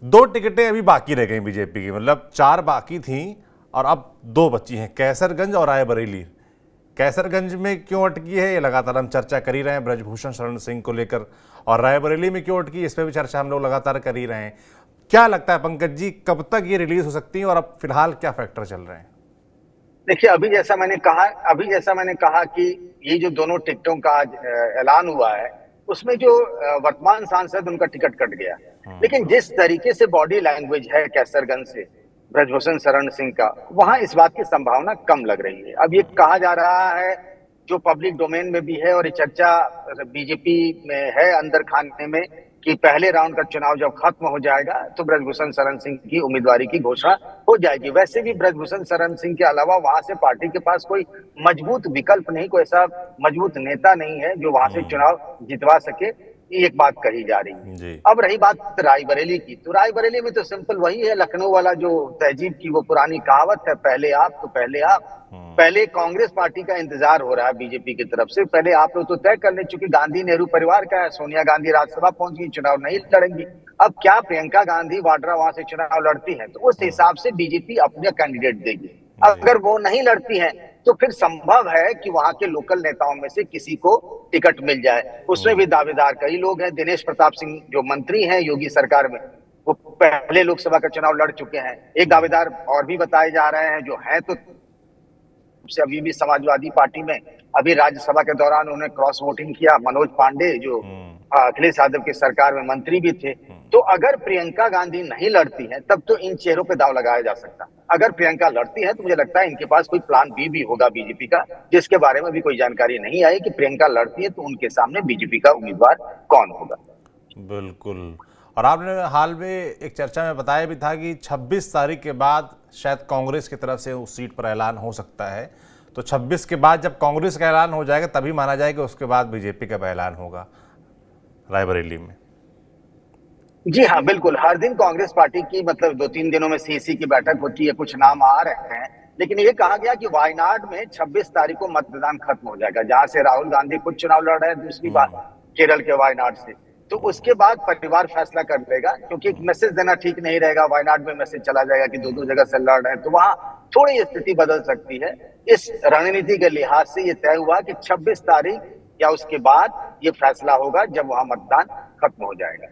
दो टिकटें अभी बाकी रह गई बीजेपी की, मतलब 4 बाकी थी और अब 2 बची हैं, कैसरगंज और रायबरेली। कैसरगंज में क्यों अटकी है ये लगातार हम चर्चा कर ही रहे हैं ब्रजभूषण शरण सिंह को लेकर, और रायबरेली में क्यों अटकी इस पर भी चर्चा हम लोग लगातार कर ही रहे हैं। क्या लगता है पंकज जी, कब तक ये रिलीज हो सकती है और अब फिलहाल क्या फैक्टर चल रहे हैं? देखिए, अभी जैसा मैंने कहा कि ये जो दोनों टिकटों का आज ऐलान हुआ है, उसमें जो वर्तमान सांसद उनका टिकट कट गया। लेकिन जिस तरीके से बॉडी लैंग्वेज है कैसरगंज से ब्रजभूषण शरण सिंह का, वहां इस बात की संभावना कम लग रही है। अब ये कहा जा रहा है, जो पब्लिक डोमेन में भी है और ये चर्चा बीजेपी में है अंदर खाने में, कि पहले राउंड का चुनाव जब खत्म हो जाएगा तो ब्रजभूषण शरण सिंह की उम्मीदवारी की घोषणा हो जाएगी। वैसे भी ब्रजभूषण शरण सिंह के अलावा वहां से पार्टी के पास कोई मजबूत विकल्प नहीं, कोई ऐसा मजबूत नेता नहीं है जो वहां से चुनाव जितवा सके। ये एक बात कही जा रही है। जी। अब रही बात रायबरेली की, तो रायबरेली में तो सिंपल वही है, लखनऊ वाला जो तहजीब की वो पुरानी कहावत है, पहले आप तो पहले आप। पहले कांग्रेस पार्टी का इंतजार हो रहा है बीजेपी की तरफ से। पहले आप लोग तो तय कर ले, चूंकि गांधी नेहरू परिवार का है, सोनिया गांधी राज्यसभा पहुंच गई, चुनाव नहीं लड़ेंगी। अब क्या प्रियंका गांधी वाड्रा वहां से चुनाव लड़ती हैं, तो उस हिसाब से बीजेपी अपने कैंडिडेट देगी। अगर वो नहीं लड़ती हैं तो फिर संभव है कि वहां के लोकल नेताओं में से किसी को टिकट मिल जाए। उसमें भी दावेदार कई लोग हैं। दिनेश प्रताप सिंह जो मंत्री हैं योगी सरकार में, वो पहले लोकसभा का चुनाव लड़ चुके हैं। एक दावेदार और भी बताए जा रहे हैं जो हैं तो से अभी भी समाजवादी पार्टी में, अभी राज्यसभा के दौरान उन्होंने क्रॉस वोटिंग किया, मनोज पांडे जो अखिलेश यादव की सरकार में मंत्री भी थे। तो अगर प्रियंका गांधी नहीं लड़ती है तब तो इन चेहरों पे दांव लगाया जा सकता। अगर प्रियंका लड़ती है तो मुझे लगता है इनके पास कोई प्लान बी भी होगा बीजेपी का, जिसके बारे में भी कोई जानकारी नहीं आई कि प्रियंका लड़ती है तो उनके सामने बीजेपी का उम्मीदवार कौन होगा। बिल्कुल। और आपने हाल में एक चर्चा में बताया भी था कि 26 तारीख के बाद शायद कांग्रेस की तरफ से उस सीट पर ऐलान हो सकता है। तो 26 के बाद जब कांग्रेस का ऐलान हो जाएगा तभी माना जाएगा उसके बाद बीजेपी का ऐलान होगा रायबरेली में। जी हाँ, बिल्कुल। हर दिन कांग्रेस पार्टी की मतलब 2-3 दिनों में सीसी की बैठक होती है, कुछ नाम आ रहे हैं। लेकिन ये कहा गया कि वायनाड में 26 तारीख को मतदान खत्म हो जाएगा, जहां से राहुल गांधी खुद चुनाव लड़ रहे हैं दूसरी बार केरल के वायनाड से। तो उसके बाद परिवार फैसला कर लेगा, क्योंकि एक मैसेज देना ठीक नहीं रहेगा। वायनाड में मैसेज चला जाएगा कि दो जगह से लड़ रहे हैं, तो वहां थोड़ी स्थिति बदल सकती है। इस रणनीति के लिहाज से ये तय हुआ कि 26 तारीख या उसके बाद ये फैसला होगा जब वहां मतदान खत्म हो जाएगा।